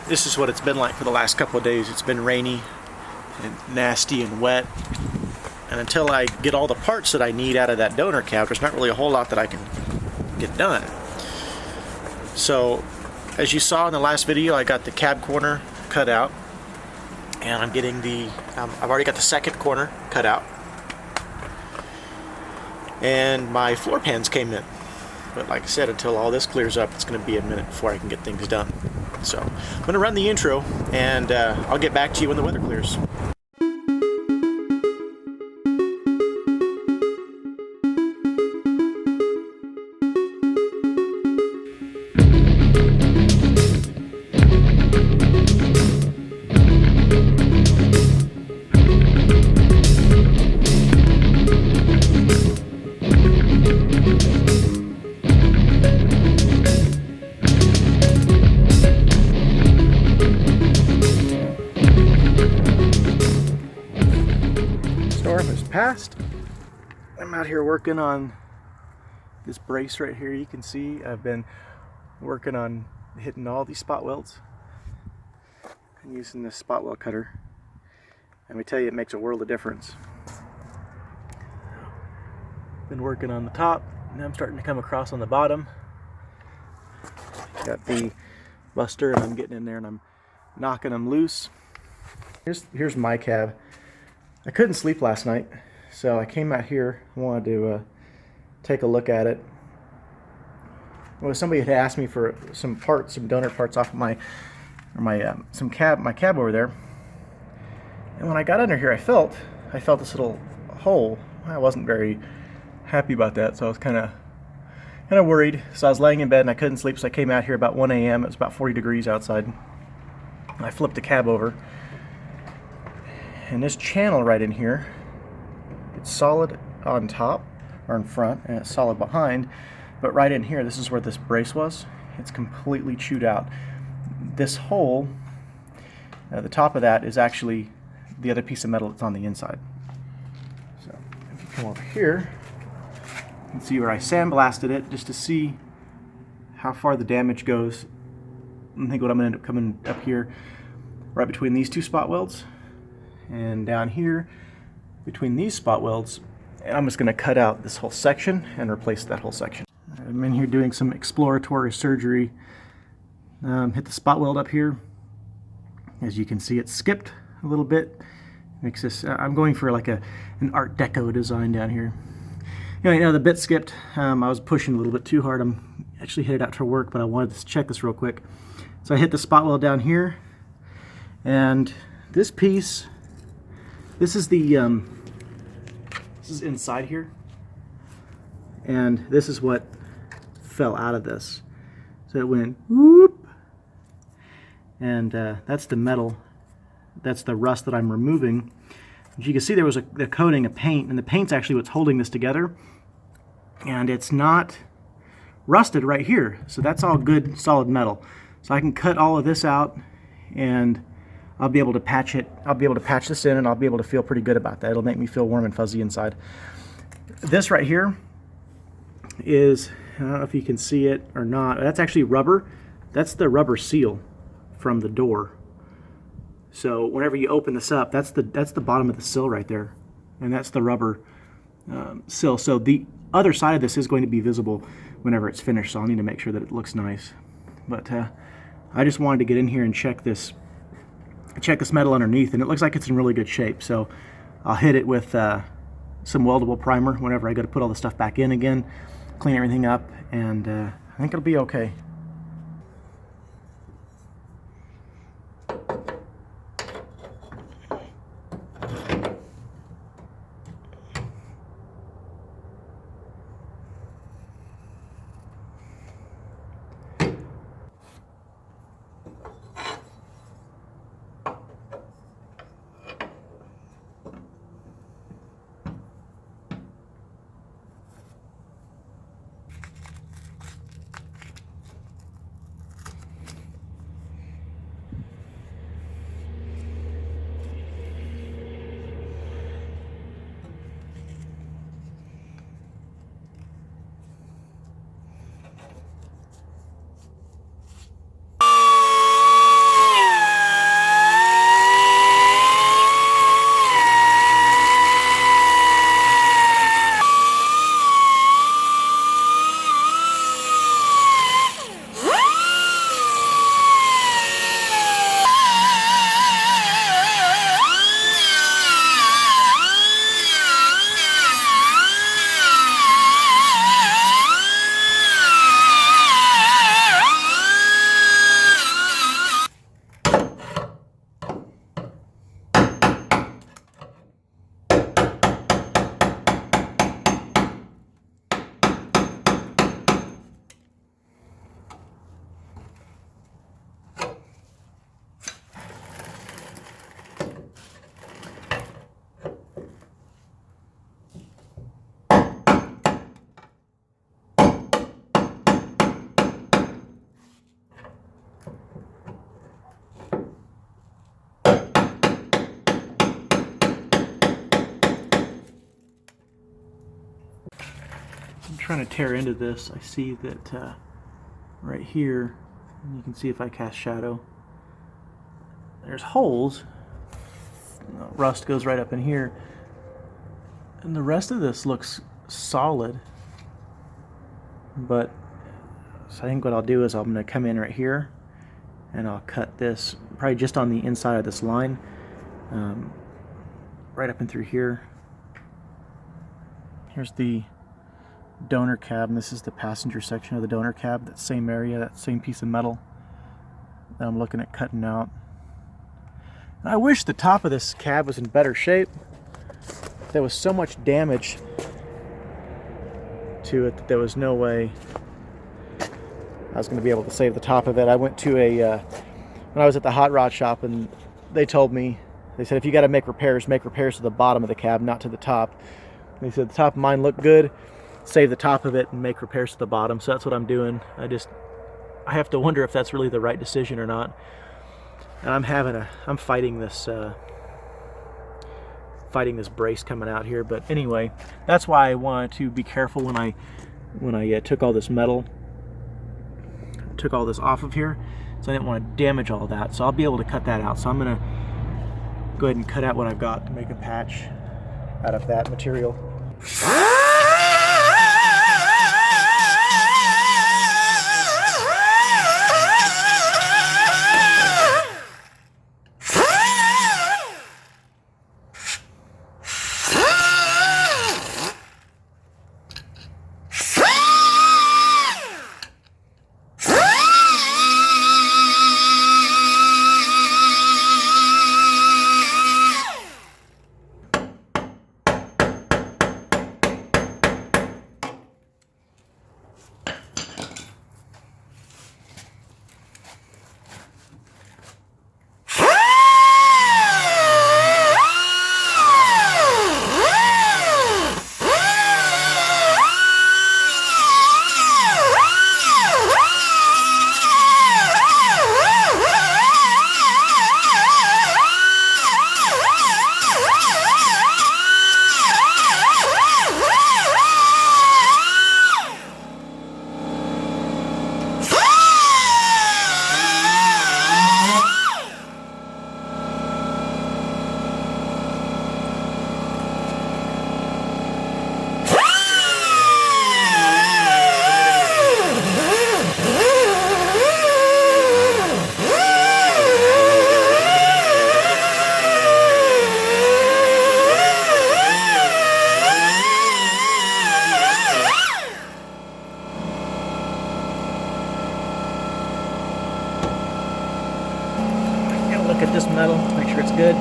this is what it's been like for the last couple of days. It's been rainy and nasty and wet. And until I get all the parts that I need out of that donor cab, there's not really a whole lot that I can get done. So, as you saw in the last video, I got the cab corner cut out. And I'm getting the, I've already got the second corner cut out. And my floor pans came in. But like I said, until all this clears up, it's going to be a minute before I can get things done. So, I'm going to run the intro, and I'll get back to you when the weather clears. Storm has passed. I'm out here working on this brace right here. You can see I've been working on hitting all these spot welds. I'm using this spot weld cutter. Let me tell you, it makes a world of difference. Been working on the top, and I'm starting to come across on the bottom. Got the buster, and I'm getting in there and I'm knocking them loose. Here's my cab. I couldn't sleep last night, so I came out here. I wanted to take a look at it. Well, somebody had asked me for some parts, some donor parts off of my cab over there. And when I got under here, I felt this little hole. I wasn't very happy about that, so I was kind of worried. So I was laying in bed and I couldn't sleep, so I came out here about 1 a.m. It was about 40 degrees outside. I flipped the cab over. And this channel right in here, it's solid on top or in front, and it's solid behind, but right in here, this is where this brace was. It's completely chewed out. This hole, the top of that is actually the other piece of metal that's on the inside. So if you come over here, you can see where I sandblasted it just to see how far the damage goes. I think what I'm going to end up coming up here, right between these two spot welds. And down here between these spot welds, I'm just going to cut out this whole section and replace that whole section. I'm in here doing some exploratory surgery. Hit the spot weld up here. As you can see, it skipped a little bit. Makes this. I'm going for like an Art Deco design down here. You know, the bit skipped. I was pushing a little bit too hard. I'm actually headed out to work, but I wanted to check this real quick. So I hit the spot weld down here, and this piece. This is the this is inside here, and this is what fell out of this. So it went whoop, and that's the metal. That's the rust that I'm removing. As you can see, there was a coating of paint, and the paint's actually what's holding this together, and it's not rusted right here. So that's all good, solid metal. So I can cut all of this out, and I'll be able to patch it. I'll be able to patch this in, and I'll be able to feel pretty good about that. It'll make me feel warm and fuzzy inside. This right here is, I don't know if you can see it or not, that's actually rubber. That's the rubber seal from the door. So whenever you open this up, that's the bottom of the sill right there, and that's the rubber sill. So the other side of this is going to be visible whenever it's finished, so I'll need to make sure that it looks nice. But I just wanted to get in here and check this metal underneath, and it looks like it's in really good shape. So I'll hit it with some weldable primer whenever I go to put all the stuff back in again, clean everything up, and I think it'll be okay. I'm trying to tear into this. I see that right here, and you can see if I cast shadow, there's holes. Rust goes right up in here, and the rest of this looks solid. But so I think what I'll do is I'm going to come in right here and I'll cut this probably just on the inside of this line, right up and through here. Here's the donor cab, and this is the passenger section of the donor cab, that same area, that same piece of metal that I'm looking at cutting out. And I wish the top of this cab was in better shape. There was so much damage to it that there was no way I was going to be able to save the top of it. I went to when I was at the hot rod shop, and they told me, they said, if you got to make repairs to the bottom of the cab, not to the top. They said the top of mine looked good, save the top of it and make repairs to the bottom. So that's what I'm doing. I have to wonder if that's really the right decision or not. And I'm fighting this brace coming out here. But anyway, that's why I wanted to be careful when I took all this metal, took all this off of here. So I didn't want to damage all that. So I'll be able to cut that out. So I'm gonna go ahead and cut out what I've got to make a patch out of that material. Look at this metal, make sure it's good.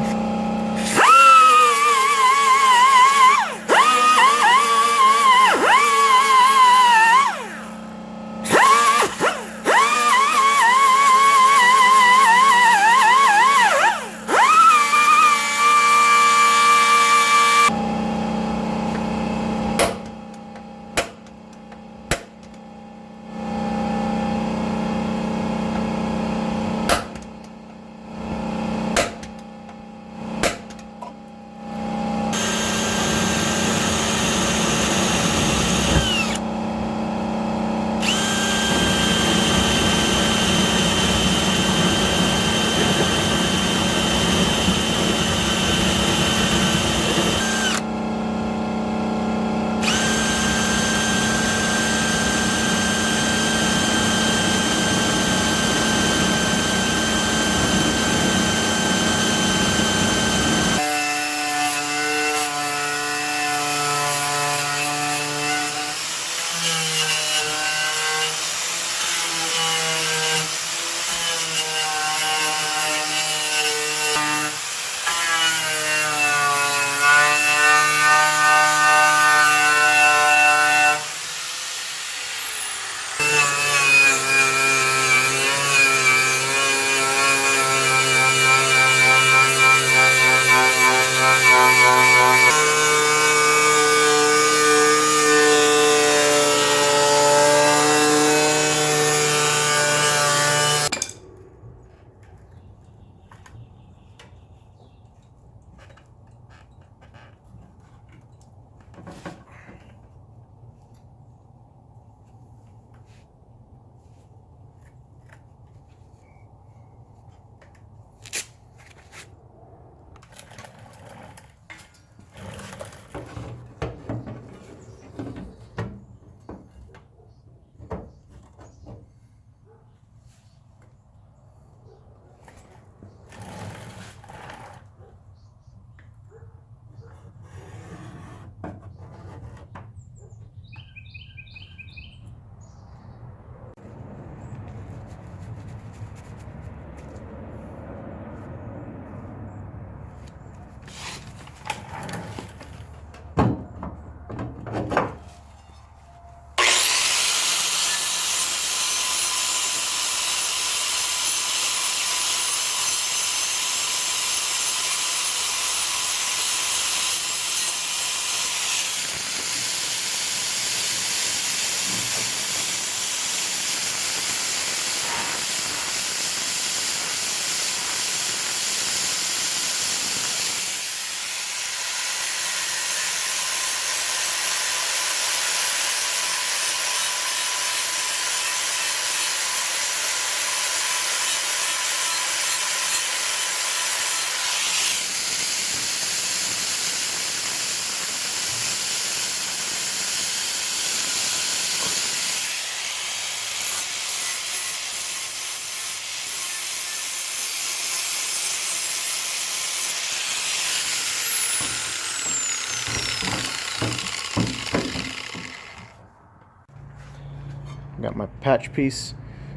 got my patch piece.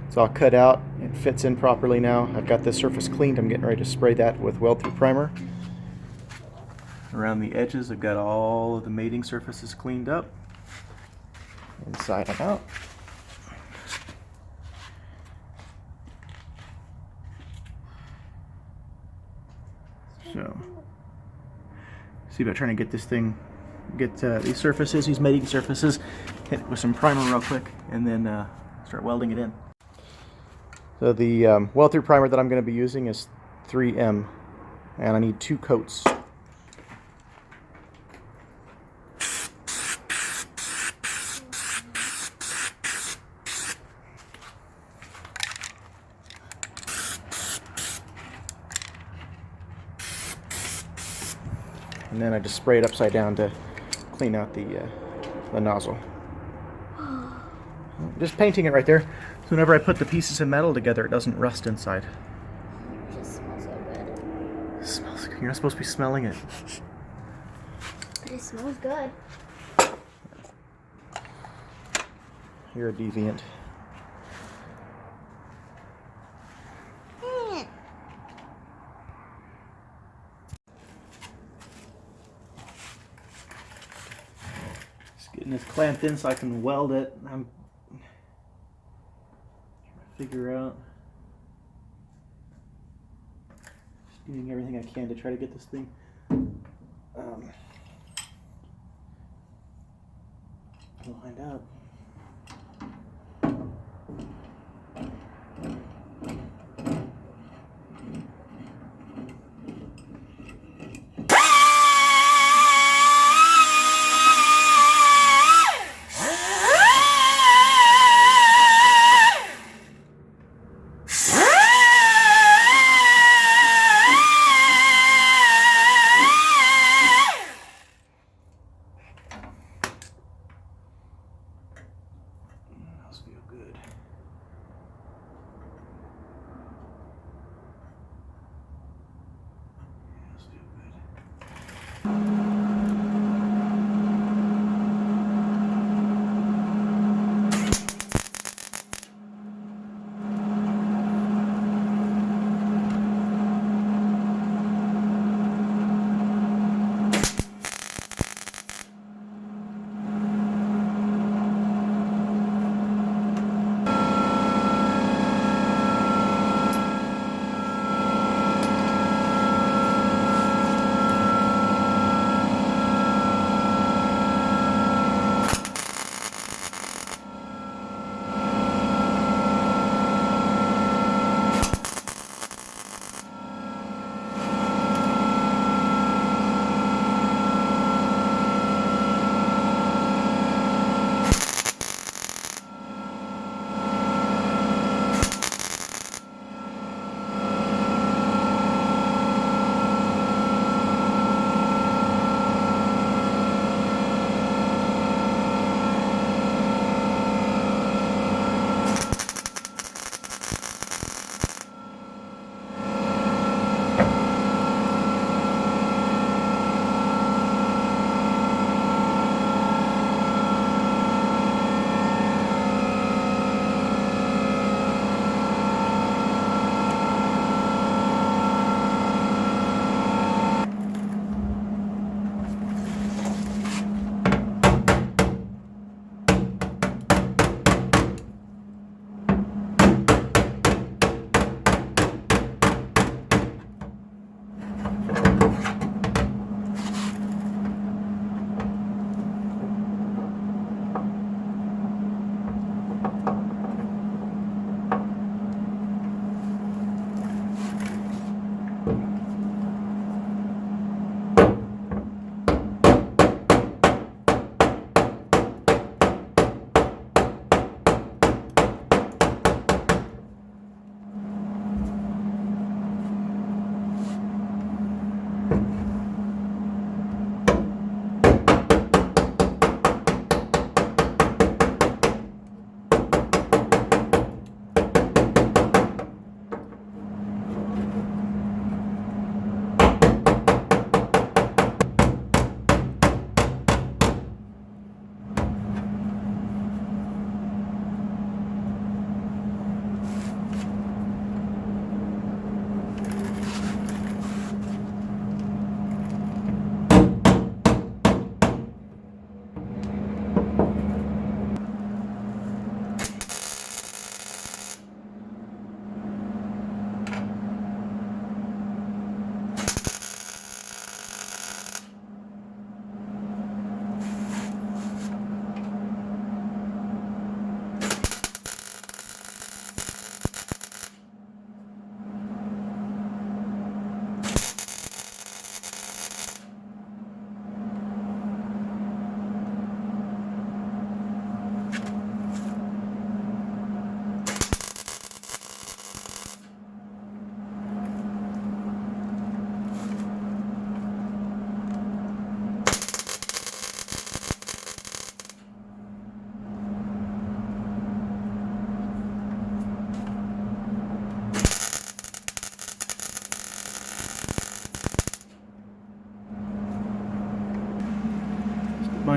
It's all cut out. It fits in properly now. I've got this surface cleaned. I'm getting ready to spray that with weld-through primer. Around the edges, I've got all of the mating surfaces cleaned up, inside and out. So, see about trying to get this thing, these surfaces, these mating surfaces, hit it with some primer real quick, and then start welding it in. So the weld-through primer that I'm going to be using is 3M, and I need 2 coats. And then I just spray it upside down to clean out the nozzle. Just painting it right there, so whenever I put the pieces of metal together, it doesn't rust inside. It just smells so good. It smells, you're not supposed to be smelling it. But it smells good. You're a deviant. Getting this clamped in so I can weld it. I'm trying to figure out, just doing everything I can to try to get this thing lined up.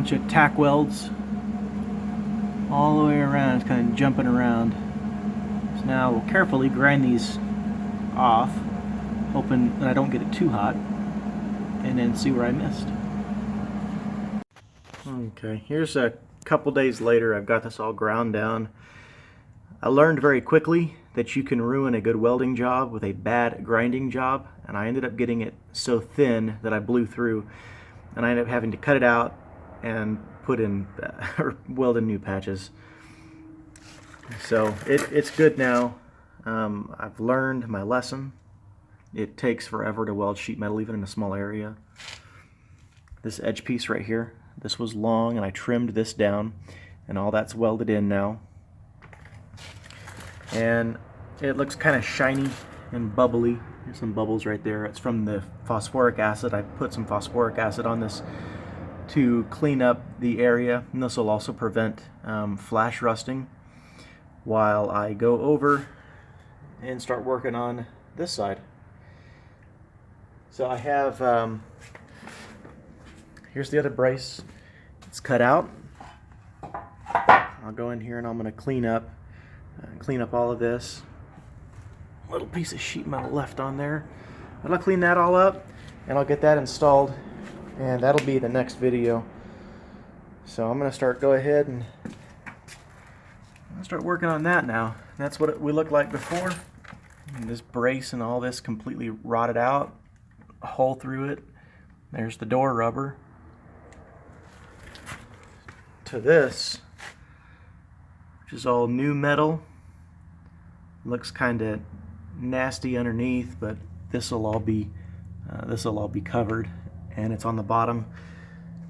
bunch of tack welds all the way around. It's kind of jumping around. So now we'll carefully grind these off, hoping that I don't get it too hot, and then see where I missed. Okay, here's a couple days later. I've got this all ground down. I learned very quickly that you can ruin a good welding job with a bad grinding job, and I ended up getting it so thin that I blew through, and I ended up having to cut it out and put in or weld in new patches. So it's good now. I've learned my lesson. It takes forever to weld sheet metal even in a small area. This edge piece right here, this was long and I trimmed this down, and all that's welded in now. And it looks kind of shiny and bubbly. There's some bubbles right there. It's from the phosphoric acid. I put some phosphoric acid on this to clean up the area, and this will also prevent flash rusting while I go over and start working on this side. So I have, here's the other brace. It's cut out. I'll go in here and I'm going to clean up all of this. Little piece of sheet metal left on there. But I'll clean that all up and I'll get that installed, and that'll be the next video. So I'm going to go ahead and start working on that now. That's what we looked like before. And this brace and all this completely rotted out. A hole through it. There's the door rubber. To this, which is all new metal. Looks kind of nasty underneath, but this will all be covered, and it's on the bottom.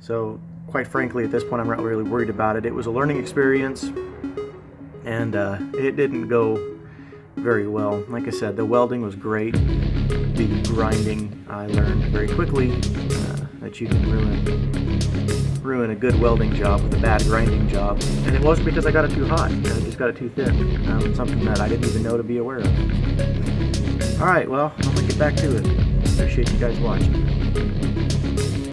So quite frankly, at this point, I'm not really worried about it. It was a learning experience, and it didn't go very well. Like I said, the welding was great. The grinding, I learned very quickly that you can ruin a good welding job with a bad grinding job. And it wasn't because I got it too hot. I just got it too thin. Something that I didn't even know to be aware of. Alright, well, I'm going to get back to it. Appreciate you guys watching.